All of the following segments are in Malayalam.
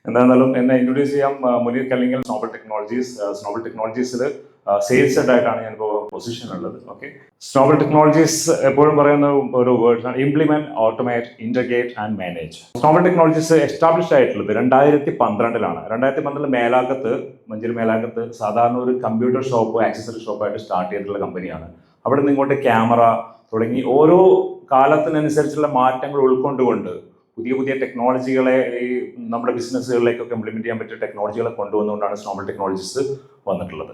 എന്തായിരുന്നാലും എന്നെ ഇൻട്രൊഡ്യൂസ് ചെയ്യാം Muneer Kallingal, Snowball technologies. Snowball ടെക്നോളജീസിൽ സെയിൽസ് ഹെഡ് ആയിട്ടാണ് ഞാനിപ്പോൾ പൊസിഷൻ ഉള്ളത്. ഓക്കെ, സ്നോബൽ ടെക്നോളജീസ് എപ്പോഴും പറയുന്ന ഒരു വേർഡ്സാണ് implement, automate, integrate and manage. Snowball technologies establish ആയിട്ടുള്ളത് 2012 2012 മേലാകത്ത്, മഞ്ചേരി മേലാകത്ത് സാധാരണ ഒരു കമ്പ്യൂട്ടർ ഷോപ്പ്, ആക്സസറി ഷോപ്പായിട്ട് സ്റ്റാർട്ട് ചെയ്തിട്ടുള്ള കമ്പനിയാണ്. അവിടെ നിന്ന് ഇങ്ങോട്ട് ക്യാമറ തുടങ്ങി ഓരോ കാലത്തിനനുസരിച്ചുള്ള മാറ്റങ്ങൾ ഉൾക്കൊണ്ടുകൊണ്ട് പുതിയ പുതിയ ടെക്നോളജികളെ ഈ നമ്മുടെ ബിസിനസ്സുകളിലേക്കൊക്കെ ഇംപ്ലിമെന്റ് ചെയ്യാൻ പറ്റിയ ടെക്നോളജികളെ കൊണ്ടുവന്നുകൊണ്ടാണ് സ്നോബൽ ടെക്നോളജീസ് വന്നിട്ടുള്ളത്.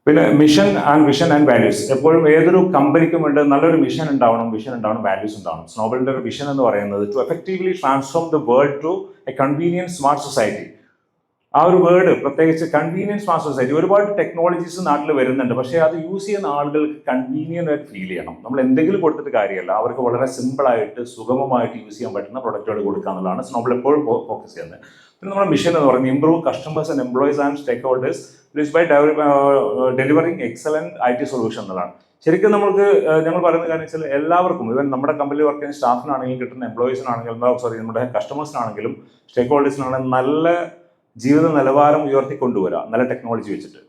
പിന്നെ mission and vision and values. എപ്പോഴും ഏതൊരു കമ്പനിക്കും വേണ്ട നല്ലൊരു മിഷൻ ഉണ്ടാവണം, വിഷൻ ഉണ്ടാവണം, വാല്യൂസ് ഉണ്ടാവണം. സ്നോബലിന്റെ ഒരു വിഷൻ എന്ന് പറയുന്നത് to effectively transform the world to a convenient smart society. ആ ഒരു വേർഡ് പ്രത്യേകിച്ച് കൺവീനിയൻസ് സ്മാർട്ട് സൊസൈറ്റി. ഒരുപാട് ടെക്നോളജീസ് നാട്ടിൽ വരുന്നുണ്ട്, പക്ഷേ അത് യൂസ് ചെയ്യുന്ന ആളുകൾക്ക് കൺവീനിയൻ്റ് ആയിട്ട് ഫീൽ ചെയ്യണം. നമ്മൾ എന്തെങ്കിലും കൊടുത്തിട്ട് കാര്യമല്ല, അവർക്ക് വളരെ സിമ്പിളായിട്ട് സുഗമമായിട്ട് യൂസ് ചെയ്യാൻ പറ്റുന്ന പ്രൊഡക്റ്റുകൾ കൊടുക്കുക എന്നുള്ളതാണ് സ്നോബൽ എപ്പോഴും ഫോക്കസ് ചെയ്യുന്നത്. പിന്നെ നമ്മുടെ മിഷൻ എന്ന് പറയുന്നത് improve customers and employees and stakeholders by delivering excellent IT solution എന്നുള്ളതാണ്. ശരിക്കും നമുക്ക് ഞങ്ങൾ പറയുന്ന കാര്യം വെച്ചാൽ എല്ലാവർക്കും, ഇവൻ നമ്മുടെ കമ്പനിയിൽ വർക്ക് ചെയ്യുന്ന സ്റ്റാഫിനാണെങ്കിലും കിട്ടുന്ന എംപ്ലോയീസിനാണെങ്കിലും നമ്മുടെ കസ്റ്റമേഴ്സിനാണെങ്കിലും സ്റ്റേക്ക് ഹോൾഡേഴ്സിനാണെങ്കിലും നല്ല ജീവിത നിലവാരം ഉയർത്തിക്കൊണ്ടുവരാം നല്ല ടെക്നോളജി വെച്ചിട്ട്.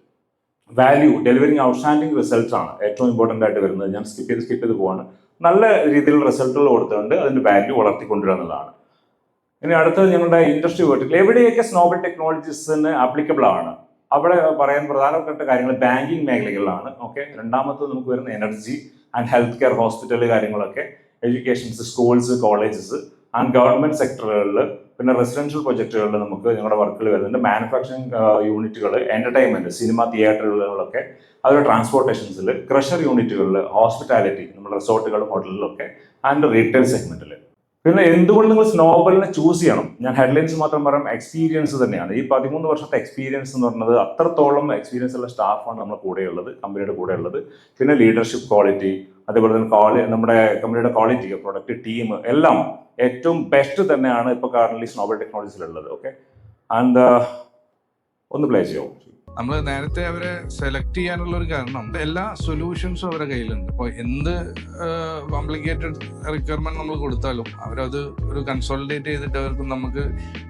വാല്യൂ ഡെലിവറിങ് ഔട്ട്സ്റ്റാൻഡിങ് റിസൾട്ട്സ് ആണ് ഏറ്റവും ഇമ്പോർട്ടൻ്റ് ആയിട്ട് വരുന്നത്. ഞാൻ സ്കിപ്പ് ചെയ്ത് പോവാണ്. നല്ല രീതിയിലുള്ള റിസൾട്ടുകൾ കൊടുത്തുകൊണ്ട് അതിൻ്റെ വാല്യൂ വളർത്തിക്കൊണ്ടുവരിക എന്നുള്ളതാണ്. ഇനി അടുത്തത് ഞങ്ങളുടെ ഇൻഡസ്ട്രി വേർട്ടിക്കൽ. എവിടെയൊക്കെ സ്നോബൽ ടെക്നോളജീസിന് ആപ്ലിക്കബിൾ ആണ് അവിടെ പറയാൻ പ്രധാനപ്പെട്ട കാര്യങ്ങൾ ബാങ്കിങ് മേഖലകളിലാണ്. ഓക്കെ, രണ്ടാമത്തത് നമുക്ക് വരുന്ന energy and health care, hospital കാര്യങ്ങളൊക്കെ, educations, schools, colleges and government സെക്ടറുകളിൽ, പിന്നെ റെസിഡൻഷ്യൽ പ്രൊജക്റ്റുകളിൽ നമുക്ക് ഞങ്ങളുടെ വർക്കുകൾ വരുന്നുണ്ട്. മാനുഫാക്ചറിങ് യൂണിറ്റുകൾ, എന്റർടൈൻമെന്റ്, സിനിമ തിയേറ്ററുകളിലൊക്കെ, അതുപോലെ ട്രാൻസ്പോർട്ടേഷൻസിൽ, ക്രഷർ യൂണിറ്റുകളിൽ, ഹോസ്പിറ്റാലിറ്റി, നമ്മുടെ റിസോർട്ടുകളും ഹോട്ടലിലൊക്കെ, ആൻഡ് റീറ്റെയിൽ സെഗ്മെന്റിൽ. പിന്നെ എന്തുകൊണ്ട് നിങ്ങൾ സ്നോബലിനെ ചൂസ് ചെയ്യണം? ഞാൻ ഹെഡ്ലൈൻസ് മാത്രം പറയാം, എക്സ്പീരിയൻസ് തന്നെയാണ്. ഈ 13 വർഷത്തെ എക്സ്പീരിയൻസ് എന്ന് പറയുന്നത് അത്രത്തോളം എക്സ്പീരിയൻസ് ഉള്ള സ്റ്റാഫാണ് നമ്മുടെ കൂടെയുള്ളത്, കമ്പനിയുടെ കൂടെ ഉള്ളത്. പിന്നെ ലീഡർഷിപ്പ് ക്വാളിറ്റി, അതേപോലെ തന്നെ നമ്മുടെ കമ്പനിയുടെ ക്വാളിറ്റി, പ്രൊഡക്റ്റ്, ടീം എല്ലാം ഏറ്റവും ബെസ്റ്റ് തന്നെയാണ് ഇപ്പോൾ കറന്റ്ലി സ്നോബൽ ടെക്നോളജീസിലുള്ളത്. ഓക്കെ, ആൻഡ് ഒന്ന് പ്ലേ ചെയ്യാം. നമ്മൾ നേരത്തെ അവരെ സെലക്ട് ചെയ്യാനുള്ള ഒരു കാരണം എല്ലാ സൊല്യൂഷൻസും അവരുടെ കയ്യിലുണ്ട്. അപ്പോൾ എന്ത് കോംപ്ലിക്കേറ്റഡ് റിക്വയർമെന്റ് നമ്മൾ കൊടുത്താലും അവരത് ഒരു കൺസോളിഡേറ്റ് ചെയ്തിട്ട് അവർക്ക് നമുക്ക്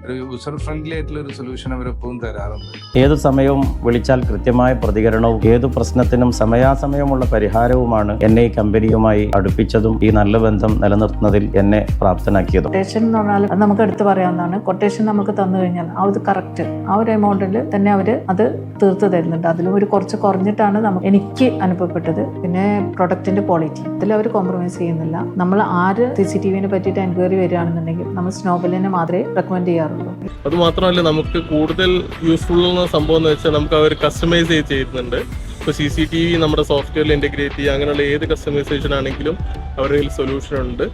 ഒരു യൂസർ ഫ്രണ്ട്ലി ആയിട്ടുള്ള ഒരു സൊല്യൂഷൻ അവരെപ്പോഴും തരാറുണ്ട്. ഏതു സമയവും വിളിച്ചാൽ കൃത്യമായ പ്രതികരണവും ഏതു പ്രശ്നത്തിനും സമയാസമയമുള്ള പരിഹാരവുമാണ് എന്നെ ഈ കമ്പനിയുമായി അടുപ്പിച്ചതും ഈ നല്ല ബന്ധം നിലനിർത്തുന്നതിൽ എന്നെ പ്രാപ്തനാക്കിയതും. കൊട്ടേഷൻ എന്ന് പറഞ്ഞാൽ അത് നമുക്ക് എടുത്തു പറയാവുന്നതാണ്. കൊട്ടേഷൻ നമുക്ക് തന്നു കഴിഞ്ഞാൽ അത് കറക്റ്റ് ആ ഒരു എമൗണ്ടിൽ തന്നെ അവർ അത് തീർത്ത് തരുന്നുണ്ട്. അതിലും ഒരു കുറച്ച് കുറഞ്ഞിട്ടാണ് എനിക്ക് അനുഭവപ്പെട്ടത്. പിന്നെ പ്രൊഡക്റ്റിന്റെ ക്വാളിറ്റി ഇതിൽ അവർ കോംപ്രമൈസ് ചെയ്യുന്നില്ല. നമ്മൾ ആര് CCTVനെ പറ്റിയിട്ട് എൻക്വയറി വരികയാണെന്നുണ്ടെങ്കിൽ നമ്മൾ സ്നോബലിനെ മാത്രമേ റെക്കമെൻഡ് ചെയ്യാറുള്ളൂ. അത് മാത്രമല്ല, നമുക്ക് കൂടുതൽ യൂസ്ഫുൾ എന്ന സംഭവം എന്ന് വെച്ചാൽ നമുക്ക് അവർ കസ്റ്റമൈസ് ചെയ്യുന്നുണ്ട്. ഇപ്പോൾ CCTV നമ്മുടെ സോഫ്റ്റ്വെയറിൽ ഇൻറ്റഗ്രേറ്റ് ചെയ്യുക, അങ്ങനെയുള്ള ഏത് കസ്റ്റമൈസേഷൻ ആണെങ്കിലും അവരുടെ കയ്യിൽ സൊല്യൂഷൻ ഉണ്ട്.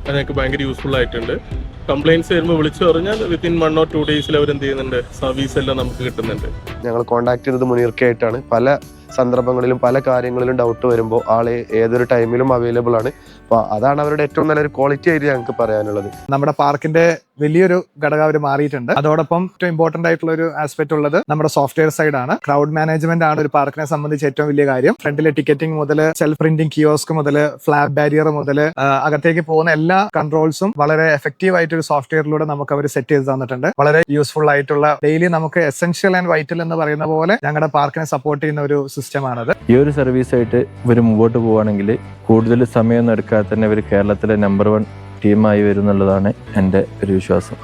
അതിനൊക്കെ ഭയങ്കര യൂസ്ഫുൾ ആയിട്ടുണ്ട്. കംപ്ലയിൻറ്റ്സ് വരുമ്പോൾ വിളിച്ചു പറഞ്ഞാൽ വിത്തിൻ 1 or 2 days അവർ എന്ത് ചെയ്യുന്നുണ്ട്, സർവീസ് എല്ലാം നമുക്ക് കിട്ടുന്നുണ്ട്. ഞങ്ങൾ കോൺടാക്ട് ചെയ്തത് മുനീർക്കായിട്ടാണ്. പല സന്ദർഭങ്ങളിലും പല കാര്യങ്ങളിലും ഡൗട്ട് വരുമ്പോൾ ആള് ഏതൊരു ടൈമിലും അവൈലബിൾ ആണ്. അപ്പോൾ അതാണ് അവരുടെ ഏറ്റവും നല്ലൊരു ക്വാളിറ്റി ആയിട്ട് ഞങ്ങൾക്ക് പറയാനുള്ളത്. നമ്മുടെ പാർക്കിന്റെ വലിയൊരു ഘടകം അവർ മാറിയിട്ടുണ്ട്. അതോടൊപ്പം ഏറ്റവും ഇമ്പോർട്ടന്റ് ആയിട്ടുള്ള ഒരു ആസ്പെക്ട് ഉള്ളത് നമ്മുടെ സോഫ്റ്റ്വെയർ സൈഡ് ആണ്. ക്രൗഡ് മാനേജ്മെന്റ് ആണ് ഒരു പാർക്കിനെ സംബന്ധിച്ച് ഏറ്റവും വലിയ കാര്യം. ഫ്രണ്ടിലെ ടിക്കറ്റിംഗ് മുതൽ സെൽഫ് പ്രിന്റിംഗ് കിയോസ്ക് മുതൽ ഫ്ലാഗ് ബാരിയർ മുതൽ അകത്തേക്ക് പോകുന്ന എല്ലാ കൺട്രോൾസും വളരെ എഫക്റ്റീവ് ആയിട്ട് ഒരു സോഫ്റ്റ്വെയറിലൂടെ നമുക്ക് അവർ സെറ്റ് ചെയ്ത് തന്നിട്ടുണ്ട്. വളരെ യൂസ്ഫുൾ ആയിട്ടുള്ള ഡെയിലി നമുക്ക് എസെൻഷ്യൽ ആൻഡ് വൈറ്റൽ എന്ന് പറയുന്ന പോലെ ഞങ്ങളുടെ പാർക്കിനെ സപ്പോർട്ട് ചെയ്യുന്ന ഒരു സിസ്റ്റമാണത്. ഈ ഒരു സർവീസായിട്ട് ഇവർ മുമ്പോട്ട് പോവുകയാണെങ്കിൽ കൂടുതൽ സമയമൊന്നും എടുക്കാതെ തന്നെ ഇവർ കേരളത്തിലെ നമ്പർ 1 ടീമായി വരും എന്നുള്ളതാണ് എൻ്റെ ഒരു വിശ്വാസം.